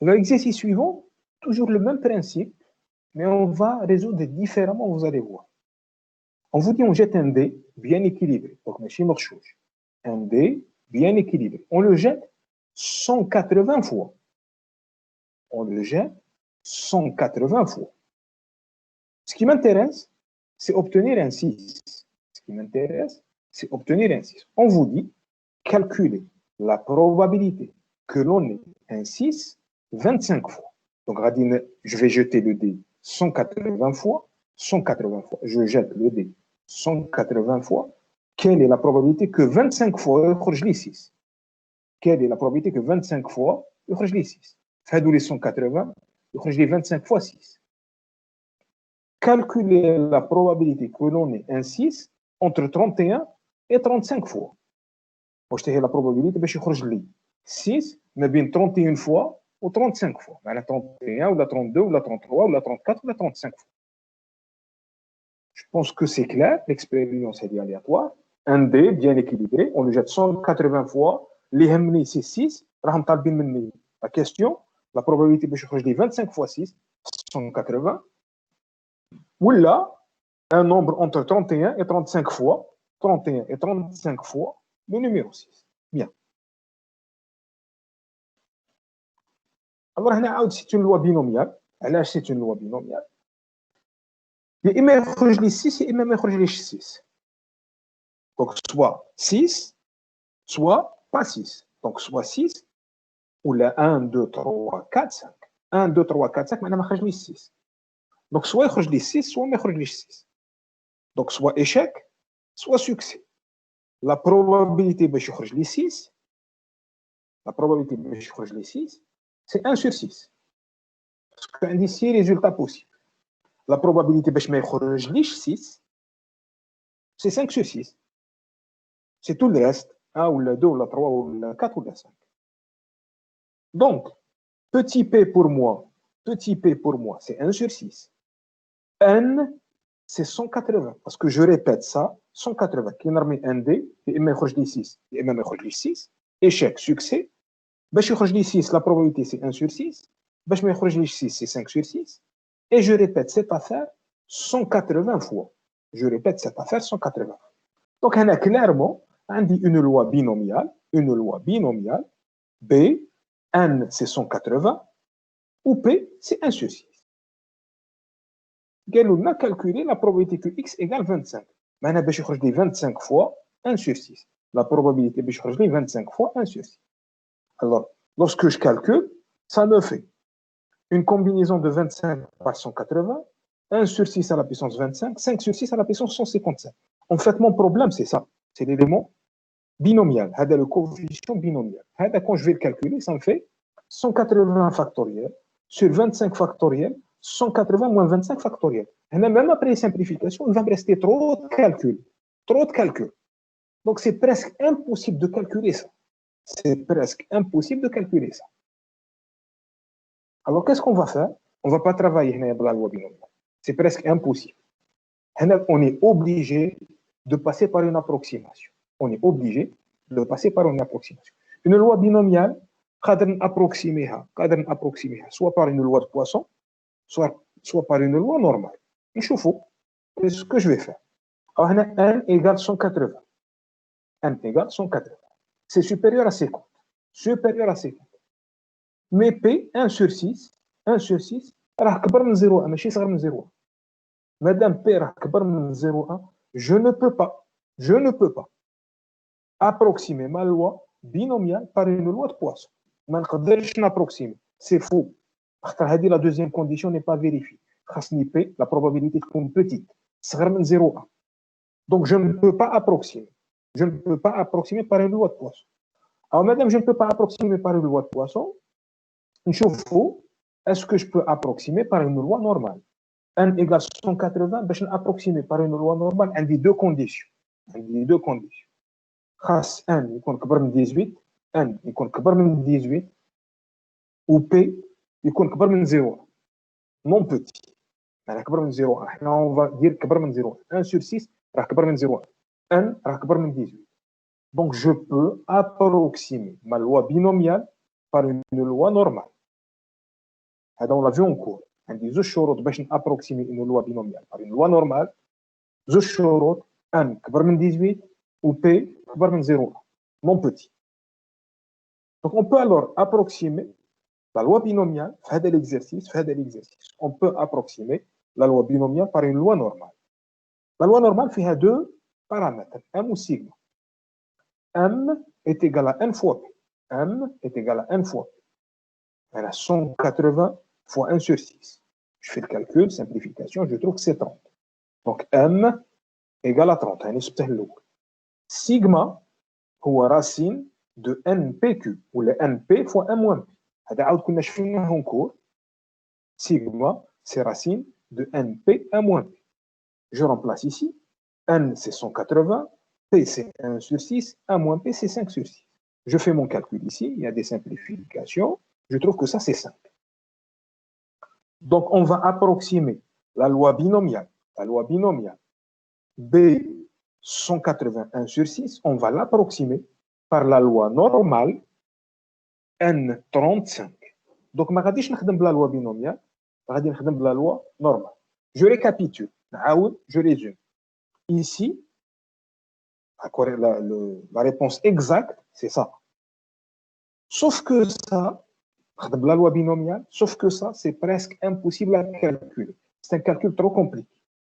L'exercice suivant, toujours le même principe, mais on va résoudre différemment, vous allez voir. On vous dit, on jette un dé bien équilibré. Donc, un dé bien équilibré. On le jette 180 fois. On le jette 180 fois. Ce qui m'intéresse, c'est obtenir un 6. Ce qui m'intéresse, c'est obtenir un 6. On vous dit, calculer la probabilité que l'on ait un 6 25 fois. Donc, je vais jeter le dé 180 fois. 180 fois. Je jette le dé 180 fois. Quelle est la probabilité que 25 fois je les 6? Quelle est la probabilité que 25 fois je les 6? Faites les 180, je les 25 fois 6. Calculer la probabilité que l'on ait un 6 entre 31 et 35 fois. واش هي la probabilité باش يخرج لي 6 ما بين 31 fois ou 35 fois. معناها 31 ou 32 ou 33 ou 34 ou 35 fois. Je pense que c'est clair, l'expérience est aléatoire. Un dé bien équilibré, on le jette 180 fois, les hemni c'est 6, la question, la probabilité باش يخرج لي 25 fois 6, 180. Ou là, un nombre entre 31 et 35 fois, 31 et 35 fois, le numéro 6. Bien. Alors, c'est une loi binomiale. Alors, c'est une loi binomiale. Il y a les 6 et il les 6. Donc, soit 6, soit pas 6. Donc, soit 6, ou là 1, 2, 3, 4, 5. 1, 2, 3, 4, 5, mais il les 6. Donc, soit il les 6, soit il les 6. Donc, soit échec, soit succès. La probabilité de les 6, la probabilité de les 6, c'est 1 sur 6. Parce qu'il y a 6 résultats possibles. La probabilité de les 6, c'est 5 sur 6. C'est tout le reste. 1 ou le 2 ou le 3 ou le 4 ou le 5. Donc, petit p pour moi, c'est 1 sur 6. N, c'est 180. Parce que je répète ça, 180. Qui n'a mis un D, et même 6, et même 6. Échec, succès. باش يخرج لي 6, la probabilité c'est 1 sur 6. باش ما يخرج لي 6, c'est 5 sur 6. Et je répète cette affaire 180 fois. Je répète cette affaire 180 fois. Donc, on a clairement une loi binomiale. B, N c'est 180, ou P c'est 1 sur 6. On a calculé la probabilité que X égale 25. Maintenant, باش يخرج لي 25 fois 1 sur 6. La probabilité باش يخرج لي 25 fois 1 sur 6. Alors, lorsque je calcule, ça me fait une combinaison de 25 par 180, 1 sur 6 à la puissance 25, 5 sur 6 à la puissance 155. En fait, mon problème, c'est ça. C'est l'élément binomial. C'est le coefficient binomial. Quand je vais le calculer, ça me fait 180 factoriel sur 25 factoriel, 180 moins 25 factoriel. Même après simplification, il va me rester trop de calculs. Donc, c'est presque impossible de calculer ça. Alors, qu'est-ce qu'on va faire? On ne va pas travailler avec la loi binomiale. C'est presque impossible. On est obligé de passer par une approximation. Une loi binomiale, on approximer soit par une loi de Poisson, soit par une loi normale. C'est ce que je vais faire. Alors, 1 égale 180. 1 égale 180. C'est supérieur à 50. Mais P, 1 sur 6, راه كبر من 0,1 ماشي صغر من 0,1. Madame P راه كبر من 0,1, je ne peux pas approximer ma loi binomiale par une loi de Poisson. ما نقدرش n'approximer. C'est faux. La deuxième condition n'est pas vérifiée. خاصني P, la probabilité تكون petite. صغر من 0,1. Donc je ne peux pas approximer par une loi de Poisson. Alors, madame, je ne peux pas approximer par une loi de Poisson. Est-ce que je peux approximer par une loi normale? N égale 180, je vais approximer par une loi normale. Il y a deux conditions. Khas N يكون كبر من 18, N يكون كبر من 18, ou P يكون كبر من 0. Non petit. يعني كبر من 0. احنا on va dire كبر من 0. 1 sur 6 راه كبر من 0. N راه كبر من 18. Donc, je peux approximer ma loi binomiale par une loi normale. هذا on l'a vu en cours. عندي زوج شروط باش نابروكسيمي une loi binomiale par une loi normale. زوج شروط n كبر من 18 و p كبر من 0 mon petit. Donc on peut alors approximer la loi binomiale في هذا l'exercice. On peut approximer la loi binomiale par une loi normale. La loi normale فيها deux paramètres, m ou sigma. M est égal à n fois p. M est égal à n fois p. Elle a 180 fois 1 sur 6. Je fais le calcul, simplification, je trouve que c'est 30. Donc M égale à 30. Sigma هو racine de npq ou le np fois 1 moins p. هذا عاود كنا شفناه en cours. Sigma, c'est racine de np 1 moins p. Je remplace ici. N, c'est 180. P, c'est 1 sur 6. 1 moins P, c'est 5 sur 6. Je fais mon calcul ici. Il y a des simplifications. Je trouve que ça, c'est 5. Donc, on va approximer la loi binomiale. La loi binomiale B, 181 sur 6, on va l'approximer par la loi normale N, 35. Donc, ما غاديش نخدم بلا loi binomiale. غادي نخدم بلا loi normale. Je récapitule. Je résume. Ici, la réponse exacte, c'est ça. Sauf que ça, la loi binomiale, sauf que ça, c'est presque impossible à calculer. C'est un calcul trop compliqué.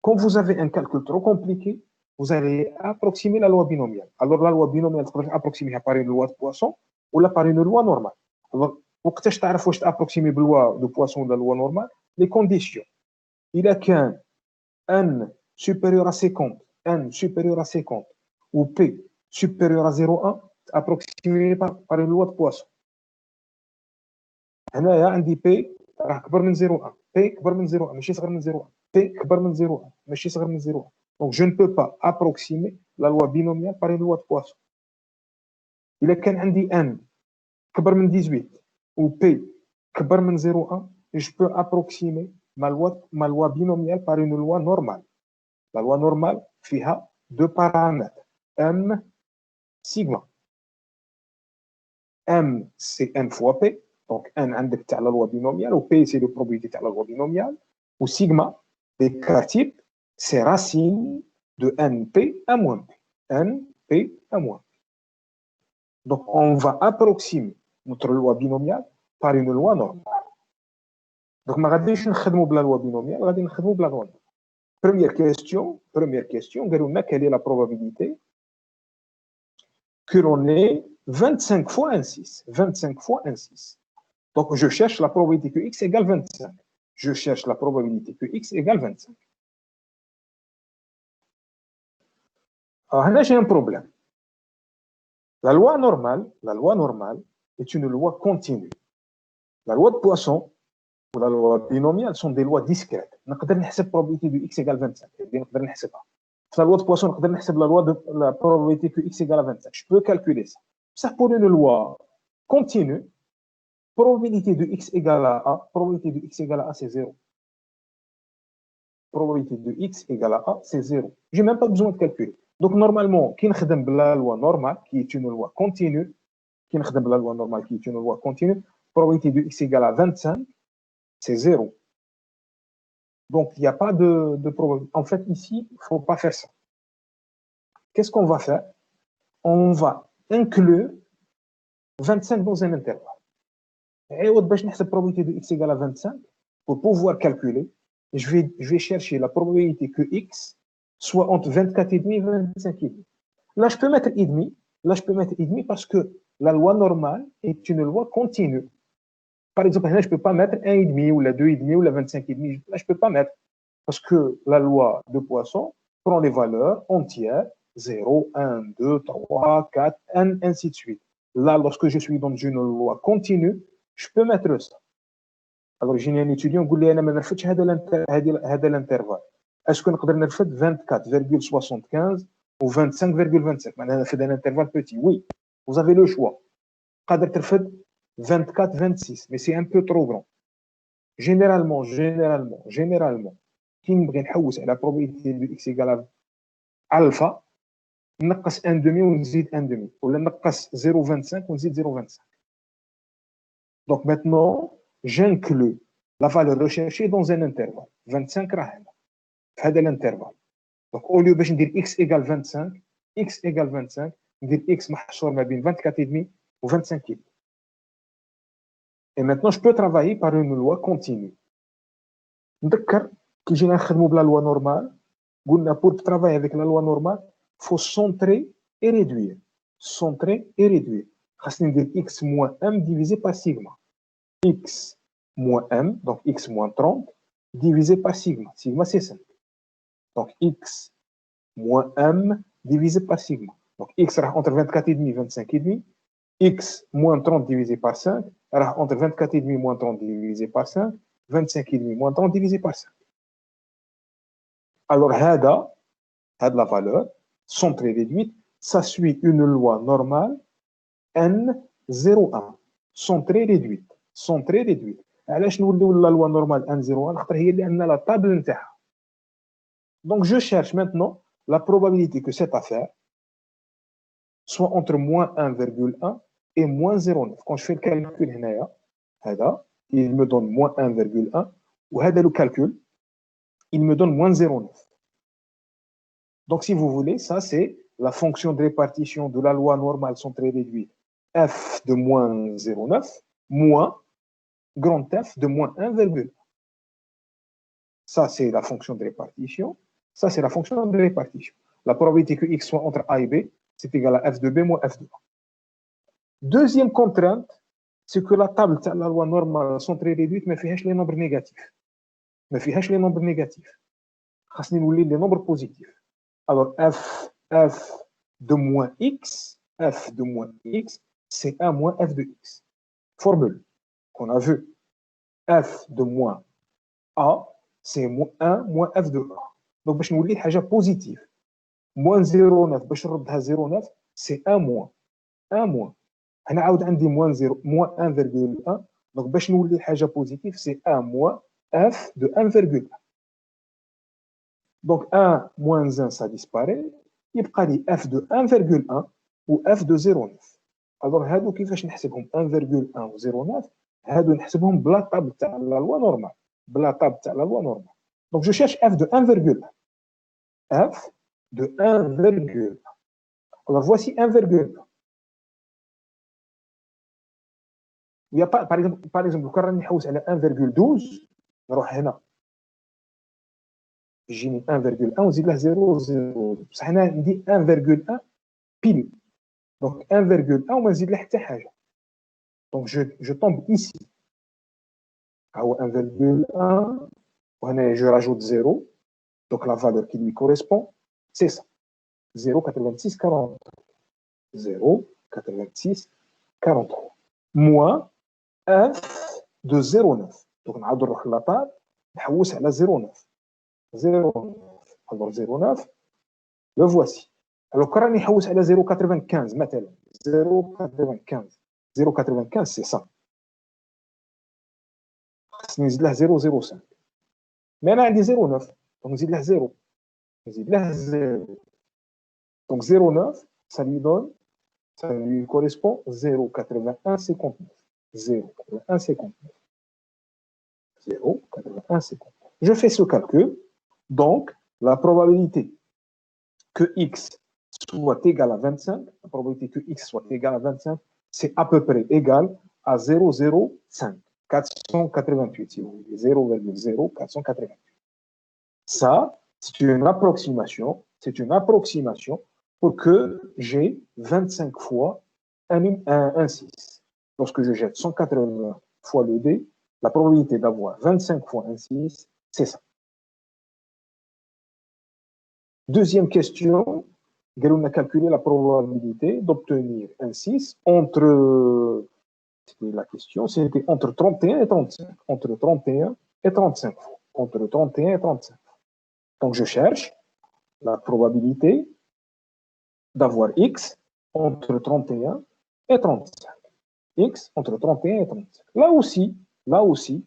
Quand vous avez un calcul trop compliqué, vous allez approximer la loi binomiale. Alors, la loi binomiale, vous approximer par une loi de Poisson ou là par une loi normale. Alors, pour que tu aies approximer la loi de Poisson ou la loi normale, les conditions. Il a qu'un n supérieur à 50, n supérieur à 50, ou P supérieur à 0,1 approximé par une loi de Poisson. هنايا عندي P راه كبر من 0,1 P كبر من 0,1 ماشي صغر من 0,1 P كبر من 0,1 ماشي صغر من 0,1 Donc je ne peux pas approximer la loi binomiale par une loi de Poisson. إلا كان عندي n كبر من 18 ou P كبر من 0,1 je peux approximer ma loi binomiale par une loi normale. La loi normale فيها deux paramètres m sigma. M, c'est n fois P. Donc, n عندك تاع la loi binomiale, ou P, c'est le probabilité تاع la loi binomiale. Ou sigma, des cas types, c'est racine de np à moins P. np à moins P. Donc, on va approximer notre loi binomiale par une loi normale. Donc, ما غاديش نخدموا بلا loi binomiale, غادي نخدموا بلا loi normale. Première question, قالوا لنا quelle est la probabilité que l'on ait 25 fois un 6. 25 fois un 6. Donc, je cherche la probabilité que x égale 25. Je cherche la probabilité que x égale 25. Alors, là, j'ai un problème. La loi normale est une loi continue. La loi de Poisson ou la loi binomiale sont des lois discrètes. On peut la probabilité de x égale 25. La loi de Poisson, on peut la probabilité que x égale 25. Je peux calculer ça. Ça, pour une loi continue, probabilité de x égale à a, probabilité de x égale à a, c'est 0. Probabilité de x égale à a, c'est 0. Je n'ai même pas besoin de calculer. Donc, normalement, qui est la loi normale, qui est une loi continue, probabilité de x égale à 25, c'est 0. Donc, il n'y a pas de probabilité. En fait, ici, il ne faut pas faire ça. Qu'est-ce qu'on va faire? On va inclure 25 dans un intervalle. Et باش نحسب probabilité de x égale à 25, pour pouvoir calculer, je vais chercher la probabilité que x soit entre 24,5 et 25,5. Là, je peux mettre et demi parce que la loi normale est une loi continue. Par exemple, là, je ne peux pas mettre 1,5 ou la 2,5 ou la 25,5. Là, je ne peux pas mettre parce que la loi de Poisson prend les valeurs entières 0, 1, 2, 3, 4, n, ainsi de suite. Là, lorsque je suis dans une loi continue, je peux mettre ça. Alors, j'ai un étudiant qui dit, je ne l'intervalle. Est-ce que je peux faire 24,75 ou 25,25? Je fais un intervalle petit. Oui, vous avez le choix. Je peux faire 24,26, mais c'est un peu trop grand. Généralement, qui me بغي la probabilité de x égale à alpha, نقص 1,5 ونزيد 1,5 ولا نقص 0,25 ونزيد 0,25. Donc maintenant, j'inclus la valeur recherchée dans un intervalle. 25 راه هنا في هذا الانترفال. Donc au lieu باش ندير x égale 25 x égale 25 ندير x محشور ما بين 24,5 و 25,5. Et maintenant je peux travailler par une loi continue. نذكر كي جينا نخدموا بلا loi normale قلنا pour travailler avec la loi normale faut centrer et réduire. Centrer et réduire. خاصني ندير x moins m divisé par sigma. X moins m, donc x moins 30, divisé par sigma. Sigma, c'est 5. Donc x moins m divisé par sigma. Donc x sera entre 24,5 et 25,5. X moins 30 divisé par 5 sera entre 24,5 moins 30 divisé par 5, 25,5 moins 30 divisé par 5. Alors, هذا la valeur, centrée réduite, ça suit une loi normale N01. Centrée réduite. Centrée réduite. علاش نوليو la loi normale N01 خاطر هي اللي عندنا لا طابل نتاعها. Donc je cherche maintenant la probabilité que cette affaire soit entre moins 1,1 et moins 0,9. Quand je fais le calcul هنايا هذا il me donne moins 1,1 وهذا le calcul il me donne moins 0,9. Donc si vous voulez, ça c'est la fonction de répartition de la loi normale centrée réduite f de moins 0,9 moins grand F de moins 1,1. Ça, c'est la fonction de répartition. Ça, c'est la fonction de répartition. La probabilité que x soit entre A et B, c'est égal à f de B moins f de A. Deuxième contrainte, c'est que la table de la loi normale centrée réduite ne fait les nombres négatifs. Ne fait les nombres négatifs. خاصني نولي les nombres positifs. Alors, f de moins x, c'est 1 moins f de x. Formule qu'on a vue. F de moins A, c'est 1 moins f de A. Donc, باش نولي حاجة positive. Moins 0,9 باش نردها 0,9 c'est 1 moins. 1 moins. هنا عاود عندي moins 0, moins 1,1. Donc, باش نولي حاجة positive c'est 1 moins f de 1,1. Donc 1 moins 1, ça disparaît. يبقى لي f de 1,1 ou f de 0,9. Alors هادو كيفاش نحسبهم 1,1 و 0,9 هادو نحسبهم بلا طاب تاع لا لوا نورمال. بلا طاب تاع لا لوا نورمال. Donc je cherche f de 1,1. f de 1,1. Alors voici 1,1. Il y a pas, par exemple كون راني نحوس على 1,12 نروح هنا يجيني 1,1 ونزيد له 0,0 بصح هنا ندي 1,1 بيل. Donc 1,1 وما نزيد له حتى حاجه. Donc je tombe ici. هو 1,1 وهنا je rajoute 0. Donc la valeur qui lui correspond c'est ça. 0,86 43. 0,86 43 moins f de 0,9. Donc نعاود نروح للطاب نحوس على 0,9. 0,9. Alors 0,9 le voici. Alors quand راني نحوس على 0,95 مثلا 0,95 c'est ça. خصني نزيد له 0,05. Mais انا عندي 0,9 donc نزيد له 0. نزيد له 0. Donc 0,9 ça lui correspond 0,8159. 0,8159. 0,8159. Je fais ce calcul. Donc, la probabilité que x soit égal à 25, la probabilité que x soit égal à 25, c'est à peu près égal à 0,05. 488, si vous voulez. 0,0488. Ça, c'est une approximation. C'est une approximation pour que j'ai 25 fois un 6. Lorsque je jette 180 fois le dé, la probabilité d'avoir 25 fois un 6, c'est ça. Deuxième question, on a calculé la probabilité d'obtenir un 6 entre, c'était la question, c'était entre 31 et 35. Entre 31 et 35 fois. Entre 31 et 35. Donc je cherche la probabilité d'avoir x entre 31 et 35. X entre 31 et 35. Là aussi,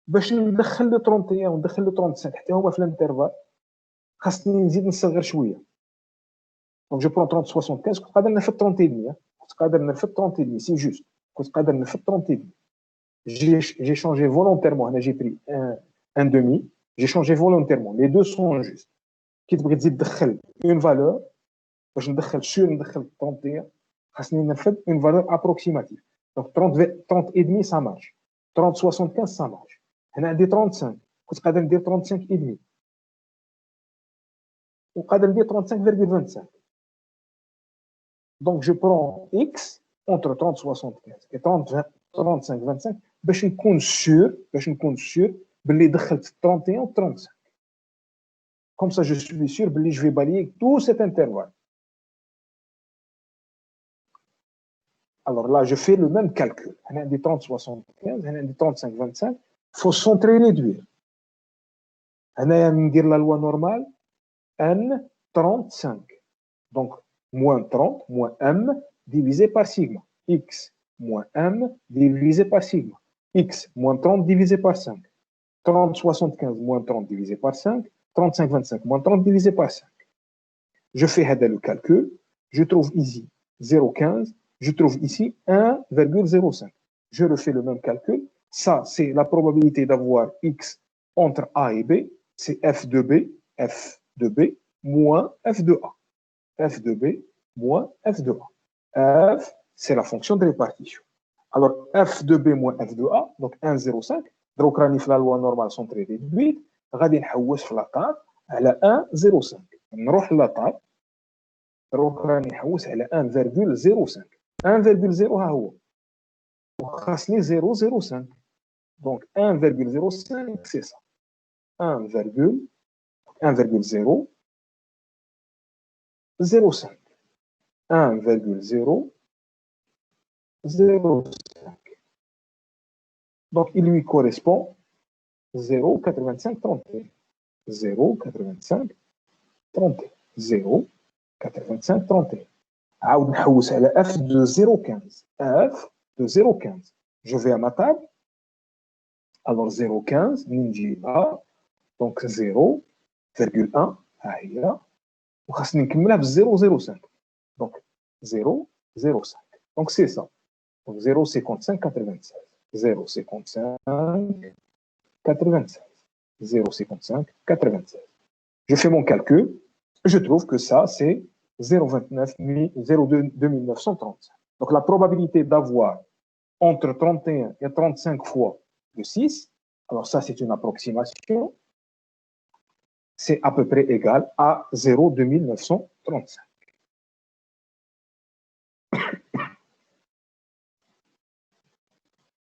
باش ندخل le 31 وندخل le 35 حتى هما في الانترفال خاصني نزيد نصغر شويه. Donc je prends 30 75 كنت قادر نرفد 30 et demi. كنت قادر نرفد 30 et demi, c'est juste. كنت قادر نرفد 30 et demi. j'ai changé volontairement. J'ai pris un demi, j'ai changé volontairement. Les deux sont justes. Qui تبغي تزيد تدخل une valeur باش ندخل sur ندخل 31 خاصني ننفذ une valeur approximative. Donc 30 et demi ça marche. 30 75 ça marche. هنا عندي 35 كنت قادر ندير 35 et demi. وقادر ندير 35,25. Donc je prends x entre 30 75 et 35 25 باش نكون sûr باللي دخلت 31 و 35. Comme ça, je suis sûr que je vais balayer tout cet intervalle. Alors là, je fais le même calcul. On a des 30, 75, on a des 35, 25. Il faut centrer réduire. On a la loi normale, n 35. Donc, moins 30, moins m, divisé par sigma. X moins m, divisé par sigma. X moins 30, divisé par 5. 30, 75, moins 30, divisé par 5. 35, 25, moins 30 divisé par 5. Je fais le calcul. Je trouve ici 0,15. Je trouve ici 1,05. Je refais le même calcul. Ça, c'est la probabilité d'avoir x entre A et B. C'est f de B moins f de A. F de B moins f de A. F, c'est la fonction de répartition. Alors, f de B moins f de A, donc 1,05. Donc, la loi normale sont très réduites. غادي نحوس في لاطار على 1,05 نروح لاطار دروك راني نحوس على 1,05 1,0 ها هو وخاصني 0,05 دونك 1,05 سي سا 1,005 1,005 donc il lui correspond 0,85 31 0,85 31 0,85 31 عاود نحوس على f de 0,15 f de 0,15 je vais à ma table alors 0,15 من نجيبها donc 0,1 ها هي وخاصني نكملها ب 0,05 donc 0,05 donc c'est ça donc 0,55 96 0,55 96 0,55 96 je fais mon calcul je trouve que ça c'est 0,2935 donc la probabilité d'avoir entre 31 et 35 fois le 6 alors ça c'est une approximation c'est à peu près égal à 0,2935